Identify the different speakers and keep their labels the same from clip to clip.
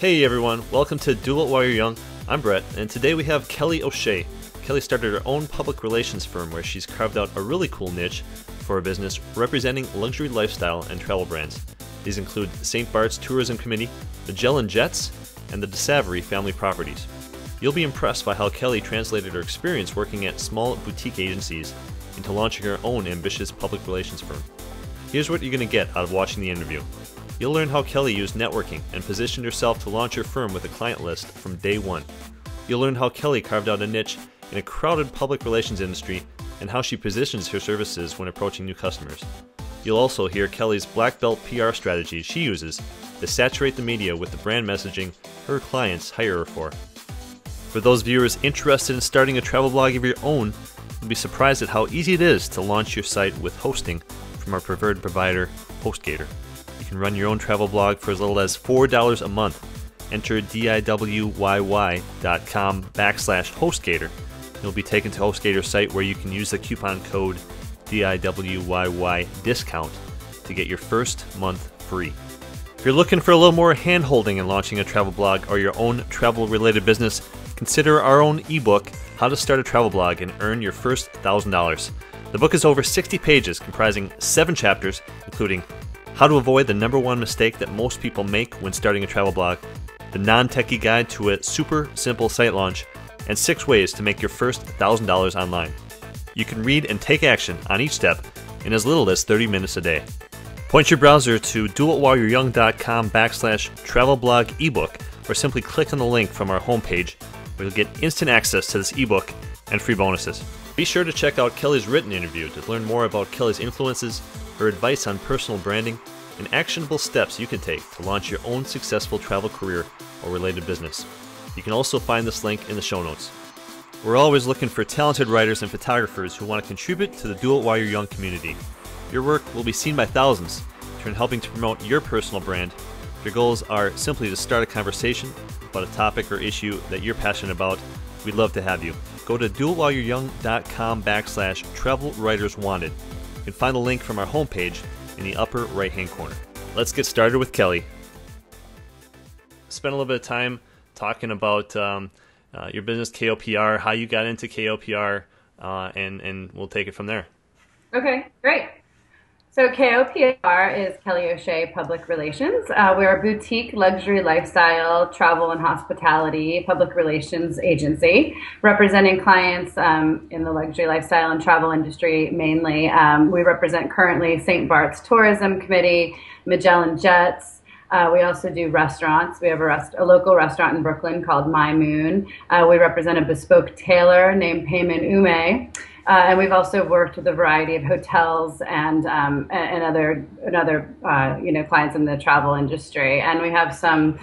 Speaker 1: Hey everyone, welcome to Do It While You're Young. I'm Brett, and today we have Kelly O'Shea. Kelly started her own public relations firm where she's carved out a really cool niche for her business representing luxury lifestyle and travel brands. These include St. Barths Tourism Committee, Magellan Jets, and the Savary Family Properties. You'll be impressed by how Kelly translated her experience working at small boutique agencies into launching her own ambitious public relations firm. Here's what you're going to get out of watching the interview. You'll learn how Kelly used networking and positioned herself to launch her firm with a client list from day one. You'll learn how Kelly carved out a niche in a crowded public relations industry and how she positions her services when approaching new customers. You'll also hear Kelly's black belt PR strategy she uses to saturate the media with the brand messaging her clients hire her for. For those viewers interested in starting a travel blog of your own, you'll be surprised at how easy it is to launch your site with hosting from our preferred provider, HostGator. You can run your own travel blog for as little as $4 a month. Enter DIYY.com/HostGator. You'll be taken to HostGator's site where you can use the coupon code DIYY discount to get your first month free. If you're looking for a little more hand-holding in launching a travel blog or your own travel-related business, consider our own ebook, How to Start a Travel Blog and Earn Your First $1,000. The book is over 60 pages comprising 7 chapters, including how to avoid the #1 mistake that most people make when starting a travel blog, the non-techie guide to a super simple site launch, and 6 ways to make your first $1,000 online. You can read and take action on each step in as little as 30 minutes a day. Point your browser to doitwhileyou'reyoung.com/travelblog ebook or simply click on the link from our homepage where you'll get instant access to this ebook and free bonuses. Be sure to check out Kelly's written interview to learn more about Kelly's influences, her advice on personal branding, and actionable steps you can take to launch your own successful travel career or related business. You can also find this link in the show notes. We're always looking for talented writers and photographers who want to contribute to the Do It While You're Young community. Your work will be seen by thousands, in helping to promote your personal brand. Your goals are simply to start a conversation about a topic or issue that you're passionate about. We'd love to have you. Go to doitwhileyou'reyoung.com/travel-writers-wanted. You can find the link from our homepage in the upper right-hand corner. Let's get started with Kelly. Spend a little bit of time talking about your business, KOPR, how you got into KOPR, and we'll take it from there.
Speaker 2: Okay, great. So KOPR is Kelly O'Shea Public Relations. We're a boutique luxury lifestyle, travel and hospitality public relations agency representing clients in the luxury lifestyle and travel industry mainly. We represent currently St. Barths Tourism Committee, Magellan Jets. We also do restaurants. We have a local restaurant in Brooklyn called My Moon. We represent a bespoke tailor named Payman Ume. And we've also worked with a variety of hotels and other clients in the travel industry. And we have some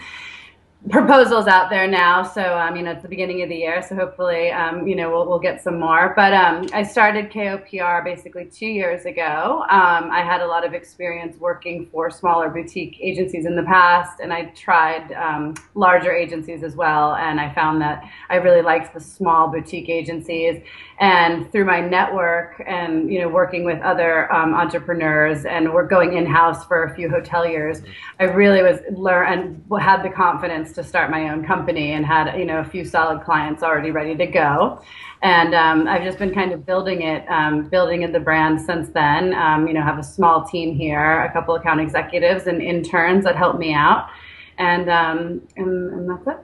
Speaker 2: proposals out there now, so it's the beginning of the year, so hopefully we'll get some more. But I started KOPR basically 2 years ago. I had a lot of experience working for smaller boutique agencies in the past, and I tried larger agencies as well, and I found that I really liked the small boutique agencies. And through my network and working with other entrepreneurs, and we're going in-house for a few hoteliers, I really had the confidence to start my own company and had a few solid clients already ready to go. And I've just been kind of building the brand since then. Have a small team here, a couple account executives and interns that help me out. And that's it.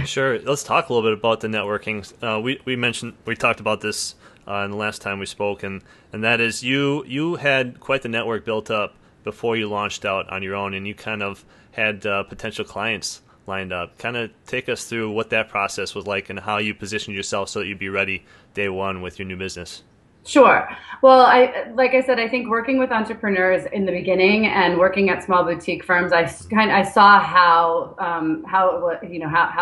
Speaker 1: Sure. Let's talk a little bit about the networking. We talked about this in the last time we spoke, and that is you had quite the network built up before you launched out on your own, and you kind of had potential clients lined up. Kind of take us through what that process was like and how you positioned yourself so that you'd be ready day one with your new business.
Speaker 2: Sure. Well, like I said, I think working with entrepreneurs in the beginning and working at small boutique firms, I saw how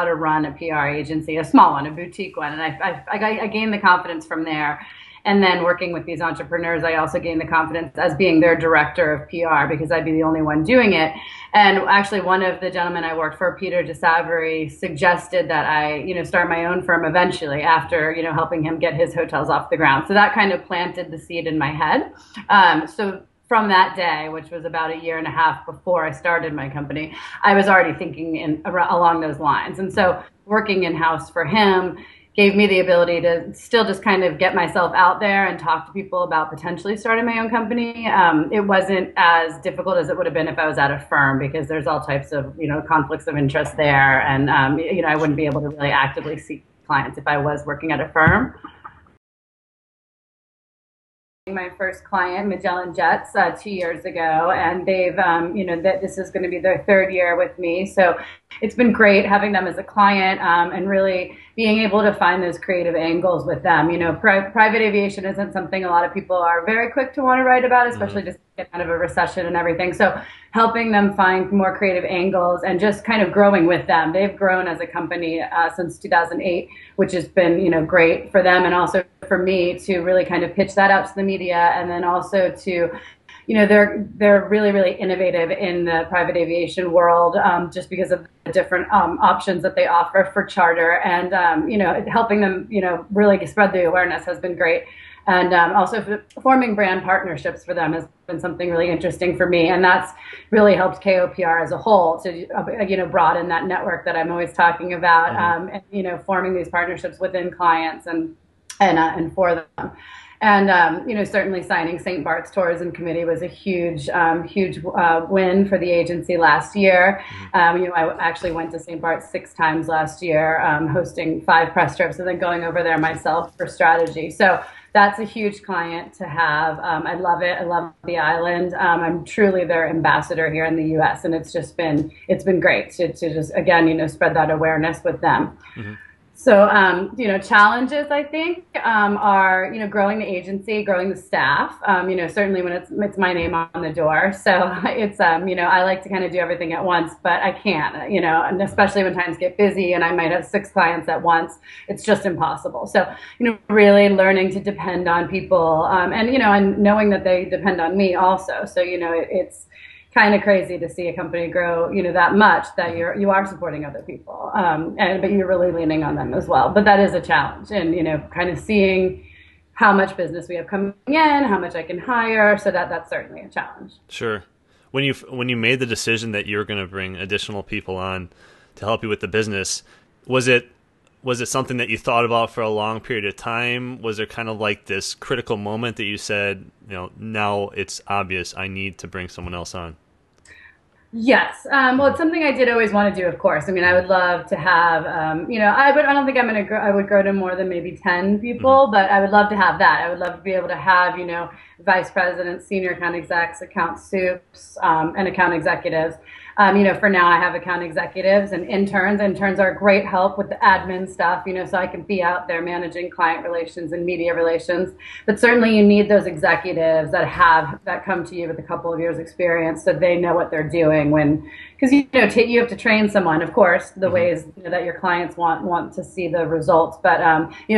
Speaker 2: to run a PR agency, a small one, a boutique one, and I gained the confidence from there. And then working with these entrepreneurs, I also gained the confidence as being their director of PR because I'd be the only one doing it. And actually, one of the gentlemen I worked for, Peter DeSavary, suggested that I, start my own firm eventually after, helping him get his hotels off the ground. So that kind of planted the seed in my head. So from that day, which was about a year and a half before I started my company, I was already thinking along those lines. And so working in-house for him gave me the ability to still just kind of get myself out there and talk to people about potentially starting my own company. It wasn't as difficult as it would have been if I was at a firm, because there's all types of, conflicts of interest there. And, I wouldn't be able to really actively seek clients if I was working at a firm. My first client, Magellan Jets, 2 years ago, and they've, this is going to be their third year with me. So it's been great having them as a client, and really being able to find those creative angles with them. Private aviation isn't something a lot of people are very quick to want to write about, especially just kind of a recession and everything. So helping them find more creative angles and just kind of growing with them. They've grown as a company since 2008, which has been, great for them, and also for me to really kind of pitch that out to the media, and then also to, they're really, really innovative in the private aviation world, just because of the different options that they offer for charter, and helping them, really spread the awareness has been great. And also forming brand partnerships for them has been something really interesting for me, and that's really helped KOPR as a whole to broaden that network that I'm always talking about, and forming these partnerships within clients and for them. And certainly signing St. Barths Tourism Committee was a huge win for the agency last year. I actually went to St. Barths 6 times last year, hosting 5 press trips, and then going over there myself for strategy. So that's a huge client to have. I love it. I love the island. I'm truly their ambassador here in the U.S., and it's been great to just, again, spread that awareness with them. So, challenges, I think, are, growing the agency, growing the staff, certainly when it's my name on the door. So it's, I like to kind of do everything at once, but I can't, and especially when times get busy and I might have 6 clients at once, it's just impossible. So, really learning to depend on people, and knowing that they depend on me also. So, it's kind of crazy to see a company grow, that much, that you are supporting other people, but you're really leaning on them as well. But that is a challenge, and kind of seeing how much business we have coming in, how much I can hire, so that's certainly a challenge.
Speaker 1: Sure. When you made the decision that you were going to bring additional people on to help you with the business, was it something that you thought about for a long period of time? Was there kind of like this critical moment that you said, now it's obvious I need to bring someone else on?
Speaker 2: Yes. Well, it's something I did always want to do, of course. I mean, I would love to have, I don't think I would grow to more than maybe 10 people, but I would love to have that. I would love to be able to have, vice presidents, senior account execs, account soups, and account executives. For now I have account executives and interns. Interns are a great help with the admin stuff, so I can be out there managing client relations and media relations. But certainly you need those executives that come to you with a couple of years experience, so they know what they're doing because you have to train someone, of course, the ways that your clients want to see the results. But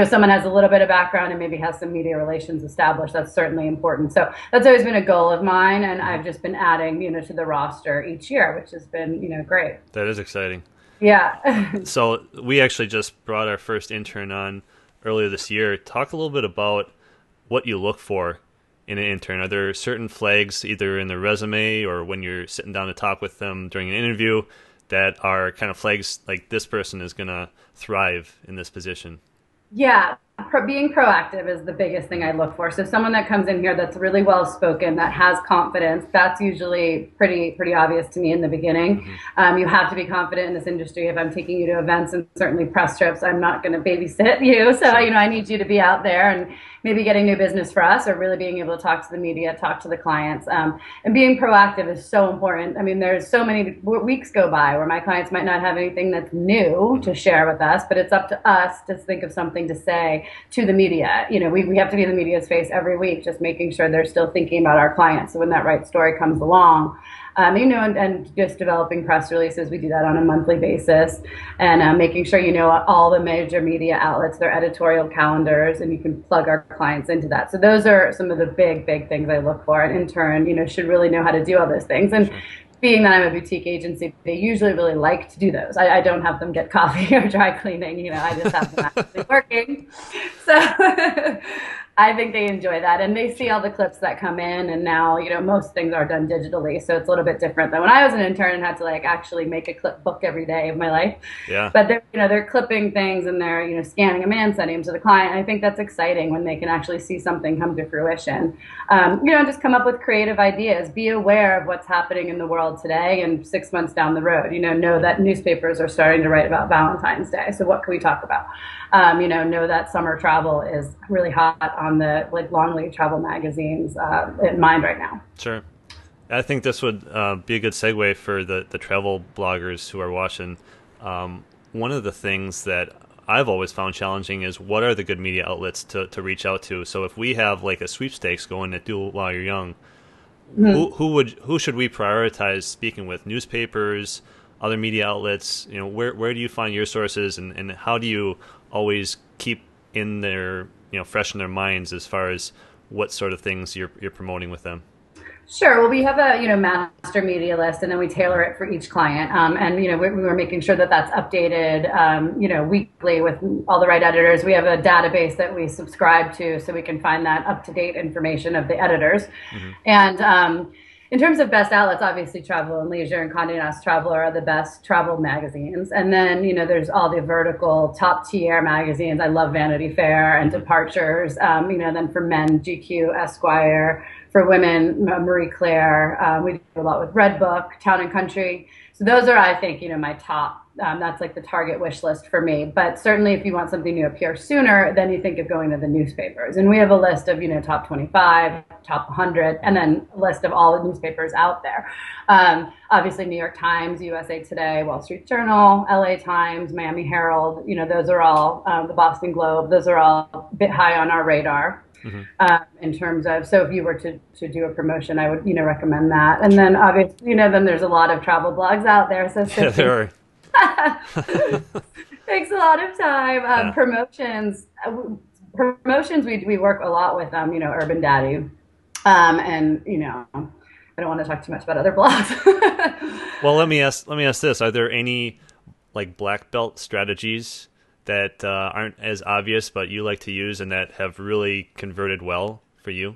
Speaker 2: someone has a little bit of background and maybe has some media relations established. That's certainly important. So that's always been a goal of mine, and I've just been adding to the roster each year, which has been great.
Speaker 1: That is exciting.
Speaker 2: Yeah.
Speaker 1: So we actually just brought our first intern on earlier this year. Talk a little bit about what you look for in an intern. Are there certain flags, either in the resume or when you're sitting down to talk with them during an interview, that are kind of flags like this person is going to thrive in this position?
Speaker 2: Yeah, being proactive is the biggest thing I look for. So someone that comes in here that's really well spoken, that has confidence, that's usually pretty obvious to me in the beginning. You have to be confident in this industry. If I'm taking you to events and certainly press trips, I'm not going to babysit you. So, I need you to be out there and maybe getting new business for us, or really being able to talk to the media, talk to the clients. And being proactive is so important. I mean, there's so many weeks go by where my clients might not have anything that's new to share with us, but it's up to us to think of something to say to the media. We have to be in the media's face every week, just making sure they're still thinking about our clients. So when that right story comes along, and just developing press releases. We do that on a monthly basis, and making sure all the major media outlets, their editorial calendars, and you can plug our clients into that. So those are some of the big things I look for. An intern, should really know how to do all those things. And being that I'm a boutique agency, they usually really like to do those. I don't have them get coffee or dry cleaning. I just have them actually working. So I think they enjoy that, and they see all the clips that come in. And now, most things are done digitally, so it's a little bit different than when I was an intern and had to like actually make a clip book every day of my life.
Speaker 1: Yeah.
Speaker 2: But they're clipping things and they're scanning them in, sending them to the client. And I think that's exciting when they can actually see something come to fruition. Just come up with creative ideas. Be aware of what's happening in the world today and 6 months down the road. Know that newspapers are starting to write about Valentine's Day. So what can we talk about? Know that summer travel is really hot on the long lead travel magazines in mind right now.
Speaker 1: Sure. I think this would be a good segue for the travel bloggers who are watching. One of the things that I've always found challenging is what are the good media outlets to reach out to. So if we have like a sweepstakes going at Do It While You're Young, who should we prioritize speaking with? Newspapers, other media outlets? Where do you find your sources, and how do you always keep in their fresh in their minds as far as what sort of things you're promoting with them?
Speaker 2: Sure. Well, we have a master media list, and then we tailor it for each client. And we're making sure that that's updated weekly with all the right editors. We have a database that we subscribe to, so we can find that up to date information of the editors. And in terms of best outlets, obviously Travel and Leisure and Condé Nast Traveler are the best travel magazines. And then, there's all the vertical top tier magazines. I love Vanity Fair and Departures. Then for men, GQ, Esquire. For women, Marie Claire. We do a lot with Redbook, Town and Country. So those are, I think, my top. That's like the target wish list for me. But certainly if you want something to appear sooner, then you think of going to the newspapers. And we have a list of, top 25, top 100, and then a list of all the newspapers out there. Obviously, New York Times, USA Today, Wall Street Journal, LA Times, Miami Herald, those are all, the Boston Globe, those are all a bit high on our radar. In terms of, so if you were to do a promotion, I would, recommend that. And then obviously, then there's a lot of travel blogs out there. So
Speaker 1: yeah, there are.
Speaker 2: Takes a lot of time. Promotions, we work a lot with, Urban Daddy. And, I don't want to talk too much about other blogs.
Speaker 1: Well, let me ask this. Are there any like black belt strategies that aren't as obvious, but you like to use and that have really converted well for you?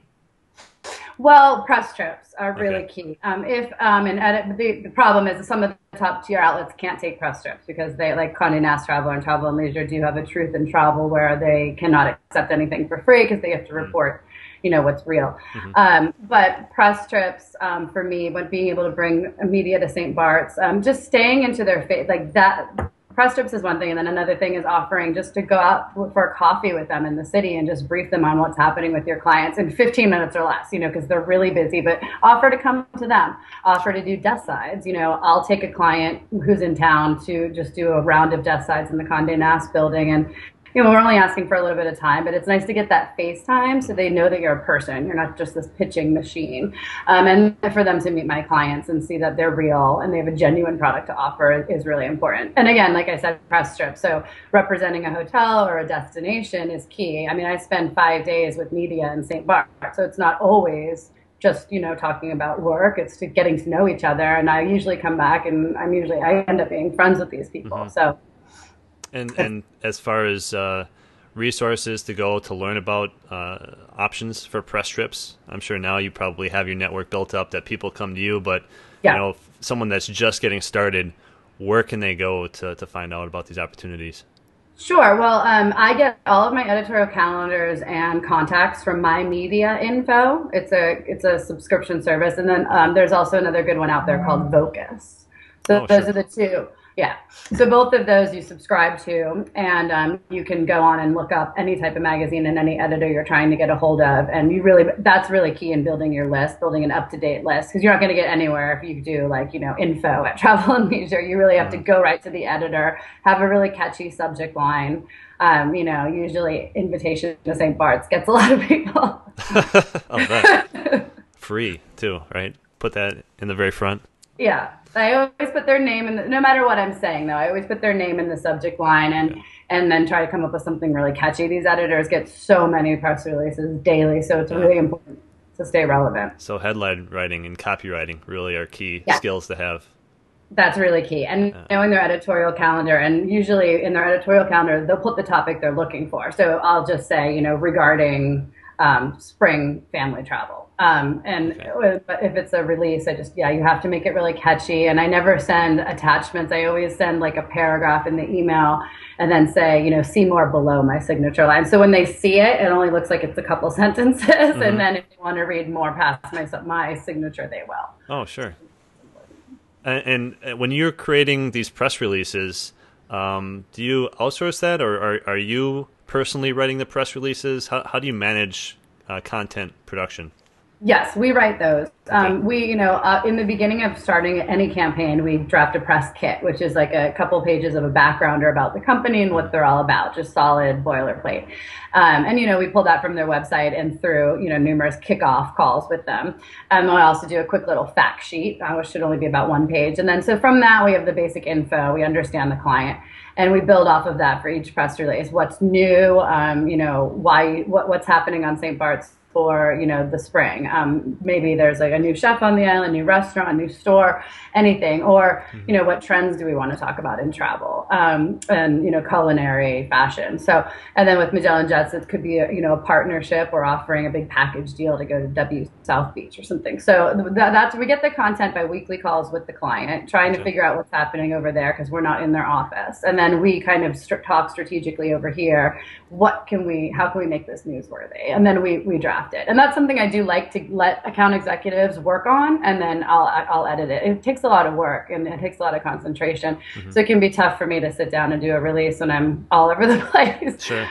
Speaker 2: Well, press trips are really key. The problem is some of the top tier outlets can't take press trips because they, like Condé Nast Traveler and Travel and Leisure, do have a truth in travel where they cannot accept anything for free because they have to report, what's real. But press trips, for me, when being able to bring media to St. Barths, just staying into their face, like that. Press trips is one thing, and then another thing is offering just to go out for a coffee with them in the city and just brief them on what's happening with your clients in 15 minutes or less, because they're really busy, but offer to come to them, offer to do desk sides. I'll take a client who's in town to just do a round of desk sides in the Condé Nast building, and we're only asking for a little bit of time, but it's nice to get that face time so they know that you're a person. You're not just this pitching machine. And for them to meet my clients and see that they're real and they have a genuine product to offer is really important. And again, like I said, press trip. So representing a hotel or a destination is key. I mean, I spend 5 days with media in St. Barths, so it's not always just, talking about work. It's getting to know each other. And I usually come back and I end up being friends with these people. So.
Speaker 1: And as far as resources to go to learn about options for press trips, I'm sure now you probably have your network built up that people come to you, but someone that's just getting started, where can they go to find out about these opportunities?
Speaker 2: Sure. Well, I get all of my editorial calendars and contacts from My Media Info. It's a subscription service, and then there's also another good one out there called Vocus. So those are the two. Yeah. So both of those you subscribe to, and you can go on and look up any type of magazine and any editor you're trying to get a hold of. And that's really key in building your list, building an up-to-date list, because you're not going to get anywhere if you do info at Travel and Leisure. You really have to go right to the editor, have a really catchy subject line. Usually invitation to St. Barths gets a lot of people.
Speaker 1: Oh, that. Free too, right? Put that in the very front.
Speaker 2: Yeah, I always put their name in no matter what I'm saying, though. I always put their name in the subject line and then try to come up with something really catchy. These editors get so many press releases daily, so it's really important to stay relevant.
Speaker 1: So headline writing and copywriting really are key skills to have.
Speaker 2: That's really key. And knowing their editorial calendar, and usually in their editorial calendar, they'll put the topic they're looking for. So I'll just say, regarding spring family travel. And
Speaker 1: Okay.
Speaker 2: if it's a release, yeah, you have to make it really catchy. And I never send attachments. I always send like a paragraph in the email and then say, see more below my signature line. So when they see it, it only looks like it's a couple sentences. And
Speaker 1: Hmm.
Speaker 2: then if they want to read more past my signature, they will.
Speaker 1: Oh, sure. And when you're creating these press releases, do you outsource that, or are you personally writing the press releases? How do you manage content production?
Speaker 2: Yes, we write those.
Speaker 1: Okay.
Speaker 2: In the beginning of starting any campaign, we draft a press kit, which is like a couple pages of a backgrounder about the company and
Speaker 1: Mhm.
Speaker 2: what they're all about, just solid boilerplate. We pull that from their website and through, numerous kickoff calls with them. And we also do a quick little fact sheet, which should only be about one page. And then so from that, we have the basic info. We understand the client. And we build off of that for each press release. What's new? What's happening on St. Bart's for the spring. Maybe there's like a new chef on the island, new restaurant, a new store, anything. Or
Speaker 1: Mhm.
Speaker 2: what trends do we want to talk about in travel, and culinary, fashion. So and then with Magellan Jets, it could be a partnership or offering a big package deal to go to South Beach or something. So that's we get the content by weekly calls with the client, trying to
Speaker 1: Okay.
Speaker 2: figure out what's happening over there because we're not in their office, and then we kind of talk strategically over here. How can we make this newsworthy? And then we draft it. And that's something I do like to let account executives work on, and then I'll edit it. It takes a lot of work and it takes a lot of concentration.
Speaker 1: Hmm.
Speaker 2: So it can be tough for me to sit down and do a release when I'm all over the place.
Speaker 1: Sure.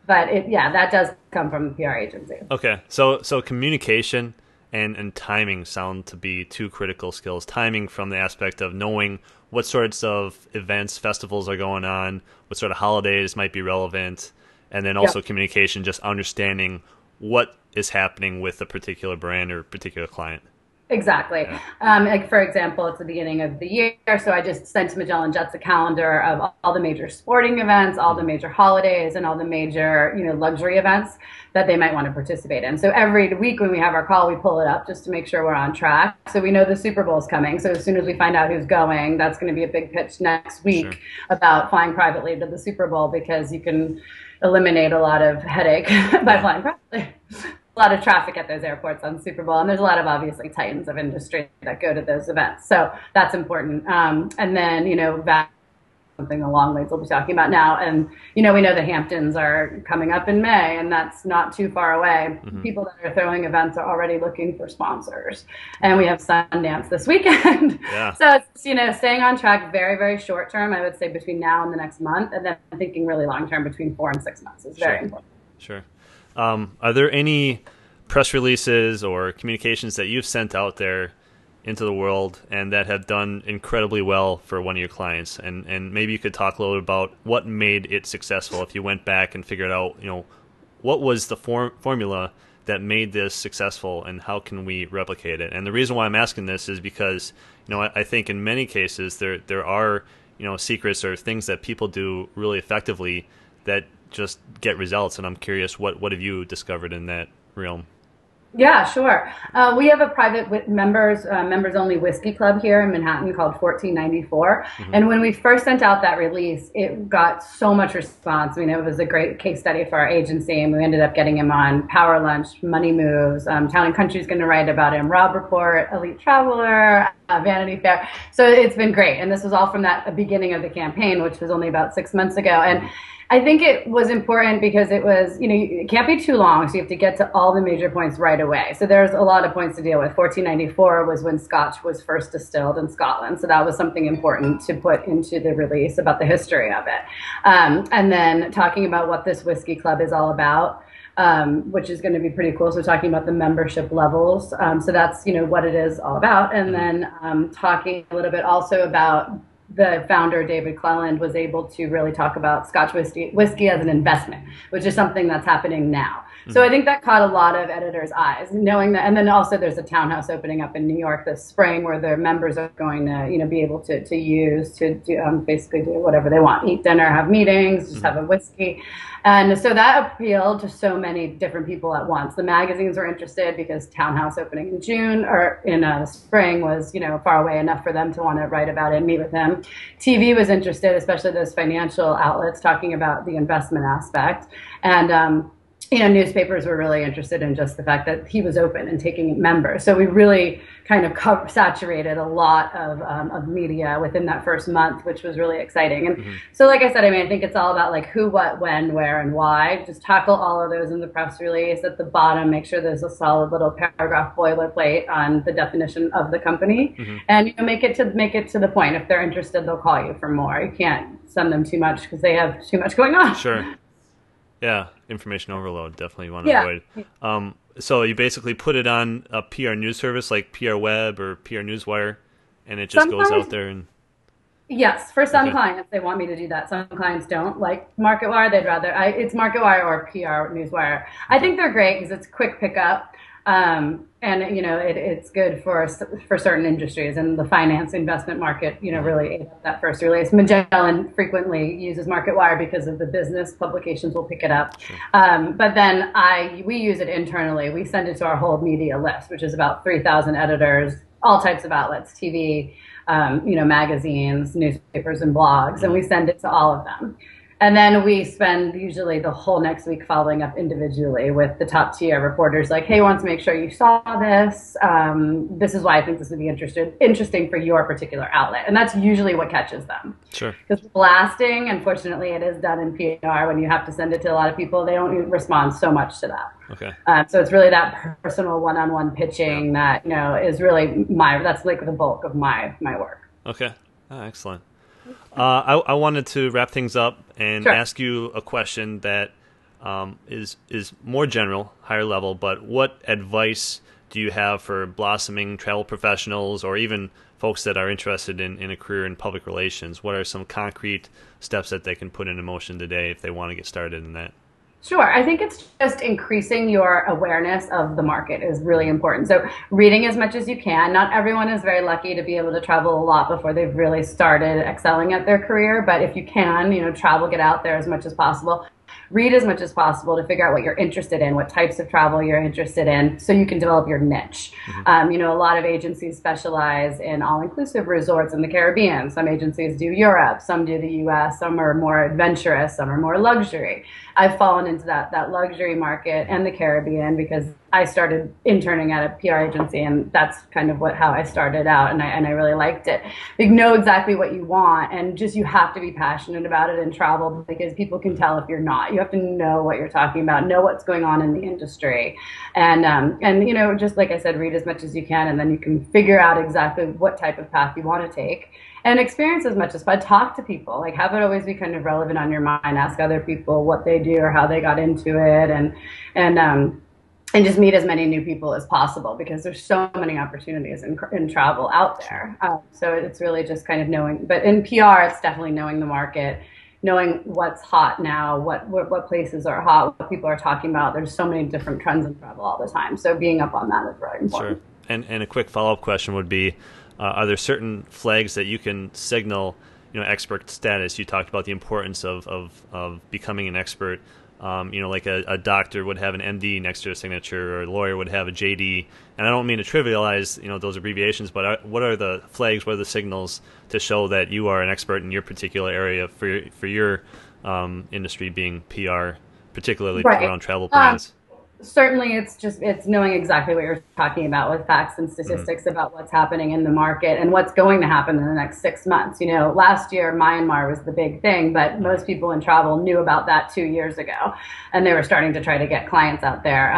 Speaker 2: But yeah, that does come from the PR agency.
Speaker 1: Okay. So communication and timing sound to be two critical skills. Timing from the aspect of knowing what sorts of events, festivals are going on, what sort of holidays might be relevant, and then also
Speaker 2: Yep.
Speaker 1: communication, just understanding what is happening with a particular brand or particular client.
Speaker 2: Exactly.
Speaker 1: Yeah.
Speaker 2: Like for example, it's the beginning of the year, so I just sent Magellan Jets a calendar of all the major sporting events, all the
Speaker 1: Mhm.
Speaker 2: major holidays, and all the major luxury events that they might want to participate in. So every week when we have our call, we pull it up just to make sure we're on track. So we know the Super Bowl is coming. So as soon as we find out who's going, that's going to be a big pitch next
Speaker 1: Sure.
Speaker 2: week about flying privately to the Super Bowl because you can eliminate a lot of headache by
Speaker 1: Yeah.
Speaker 2: flying privately. A lot of traffic at those airports on Super Bowl, and there's a lot of obviously titans of industry that go to those events. So that's important. And then, something the long legs we'll be talking about now. And, we know the Hamptons are coming up in May, and that's not too far away.
Speaker 1: Hmm.
Speaker 2: People that are throwing events are already looking for sponsors. And we have Sundance this weekend.
Speaker 1: Yeah.
Speaker 2: So it's, staying on track very, very short term, I would say between now and the next month. And then thinking really long term between 4 and 6 months is very
Speaker 1: Sure.
Speaker 2: important.
Speaker 1: Sure. Are there any press releases or communications that you've sent out there into the world and that have done incredibly well for one of your clients? And maybe you could talk a little about what made it successful. If you went back and figured out, what was the formula that made this successful and how can we replicate it? And the reason why I'm asking this is because, I think in many cases there are, secrets or things that people do really effectively that just get results. And I'm curious, what have you discovered in that realm?
Speaker 2: Yeah, sure. We have a private members only whiskey club here in Manhattan called 1494.
Speaker 1: Hmm.
Speaker 2: And when we first sent out that release, it got so much response. I mean, it was a great case study for our agency, and we ended up getting him on Power Lunch, Money Moves, Town and Country is going to write about him, Rob Report, Elite Traveler, Vanity Fair. So it's been great. And this was all from that beginning of the campaign, which was only about 6 months ago. And I think it was important because it was, it can't be too long, so you have to get to all the major points right away. So there's a lot of points to deal with. 1494 was when Scotch was first distilled in Scotland, so that was something important to put into the release about the history of it. And then talking about what this whiskey club is all about, which is going to be pretty cool. So talking about the membership levels. So that's, what it is all about. And then talking a little bit also about the founder, David Cleland, was able to really talk about Scotch whiskey as an investment, which is something that's happening now. So I think that caught a lot of editors' eyes, knowing that. And then also there's a townhouse opening up in New York this spring where their members are going to, be able to use to do, basically do whatever they want, eat dinner, have meetings, just have a whiskey. And so that appealed to so many different people at once. The magazines were interested because townhouse opening in June or in spring was, far away enough for them to want to write about it and meet with him. TV was interested, especially those financial outlets talking about the investment aspect. And newspapers were really interested in just the fact that he was open and taking members. So we really kind of saturated a lot of media within that first month, which was really exciting. And so, like I said, I mean, I think it's all about like who, what, when, where, and why. Just tackle all of those in the press release. At the bottom, make sure there's a solid little paragraph boilerplate on the definition of the company, and make it to the point. If they're interested, they'll call you for more. You can't send them too much because they have too much going on.
Speaker 1: Sure. Yeah, information overload, definitely want to avoid. So you basically put it on a PR news service like PR Web or PR Newswire, and it just goes out there. And
Speaker 2: yes, for some clients, they want me to do that. Some clients don't like MarketWire. They'd rather it's MarketWire or PR Newswire. I think they're great because it's quick pickup. And it's good for certain industries, and the finance investment market, really ate up that first release. Magellan frequently uses MarketWire because of the business publications will pick it up.
Speaker 1: Sure.
Speaker 2: But then we use it internally. We send it to our whole media list, which is about 3,000 editors, all types of outlets, TV, magazines, newspapers, and blogs, and we send it to all of them. And then we spend usually the whole next week following up individually with the top tier reporters, like, hey, want to make sure you saw this. This is why I think this would be interesting for your particular outlet. And that's usually what catches them.
Speaker 1: Sure.
Speaker 2: Because blasting, unfortunately, it is done in PR. When you have to send it to a lot of people, they don't respond so much to that.
Speaker 1: Okay.
Speaker 2: So it's really that personal one-on-one pitching that, is really that's like the bulk of my work.
Speaker 1: Okay. Oh, excellent. I wanted to wrap things up and ask you a question that is more general, higher level, but what advice do you have for blossoming travel professionals or even folks that are interested in a career in public relations? What are some concrete steps that they can put into motion today if they want to get started in that?
Speaker 2: Sure. I think it's just increasing your awareness of the market is really important. So reading as much as you can. Not everyone is very lucky to be able to travel a lot before they've really started excelling at their career. But if you can, travel, get out there as much as possible. Read as much as possible to figure out what you're interested in, what types of travel you're interested in, so you can develop your niche. A lot of agencies specialize in all-inclusive resorts in the Caribbean. Some agencies do Europe, some do the US, some are more adventurous, some are more luxury. I've fallen into that luxury market and the Caribbean because I started interning at a PR agency, and that's kind of how I started out, and I really liked it. You know exactly what you want, and just you have to be passionate about it in travel because people can tell if you're not. You have to know what you're talking about, know what's going on in the industry, and just like I said, read as much as you can, and then you can figure out exactly what type of path you want to take. And experience as much as possible. Talk to people. Like, have it always be kind of relevant on your mind. Ask other people what they do or how they got into it, and just meet as many new people as possible because there's so many opportunities in travel out there. So it's really just kind of knowing. But in PR, it's definitely knowing the market, knowing what's hot now, what places are hot, what people are talking about. There's so many different trends in travel all the time. So being up on that is very important.
Speaker 1: Sure. And a quick follow-up question would be, are there certain flags that you can signal, expert status? You talked about the importance of becoming an expert. Like a doctor would have an MD next to a signature, or a lawyer would have a JD. And I don't mean to trivialize, those abbreviations, but what are the flags, what are the signals to show that you are an expert in your particular area for your industry being PR, particularly around travel plans?
Speaker 2: Certainly, it's knowing exactly what you're talking about with facts and statistics about what's happening in the market and what's going to happen in the next 6 months. Last year, Myanmar was the big thing, but most people in travel knew about that 2 years ago, and they were starting to try to get clients out there.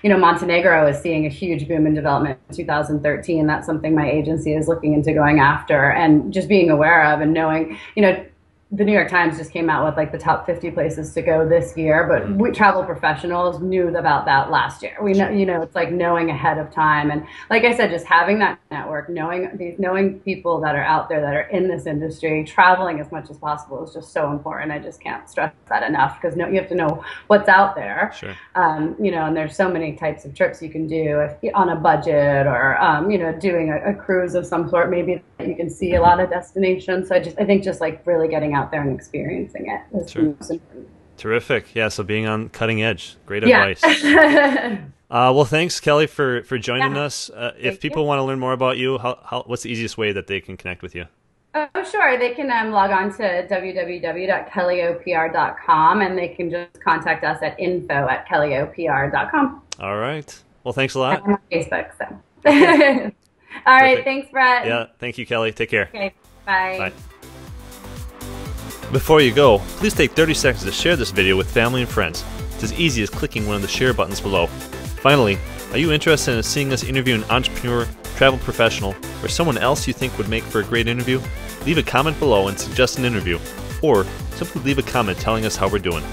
Speaker 2: Montenegro is seeing a huge boom in development in 2013. That's something my agency is looking into going after, and just being aware of and knowing, the New York Times just came out with like the top 50 places to go this year, but we travel professionals knew about that last year. We know, it's like knowing ahead of time. And like I said, just having that network, knowing people that are out there that are in this industry, traveling as much as possible is just so important. I just can't stress that enough because you have to know what's out there.
Speaker 1: Sure.
Speaker 2: And there's so many types of trips you can do on a budget or, doing a cruise of some sort, maybe you can see a lot of destinations. So I think just like really getting out there and experiencing it is the most important.
Speaker 1: Terrific. Yeah, so being on cutting edge. Great advice. Well, thanks, Kelly, for joining us. If people want to learn more about you, what's the easiest way that they can connect with you?
Speaker 2: Oh, sure. They can log on to www.kellyopr.com and they can just contact us at info@kellyopr.com.
Speaker 1: All right. Well, thanks a lot.
Speaker 2: I'm on Facebook, so.
Speaker 1: Okay.
Speaker 2: All right.
Speaker 1: Perfect.
Speaker 2: Thanks, Brett.
Speaker 1: Yeah. Thank you, Kelly. Take care.
Speaker 2: Okay. Bye.
Speaker 1: Bye. Before you go, please take 30 seconds to share this video with family and friends. It's as easy as clicking one of the share buttons below. Finally, are you interested in seeing us interview an entrepreneur, travel professional, or someone else you think would make for a great interview? Leave a comment below and suggest an interview, or simply leave a comment telling us how we're doing.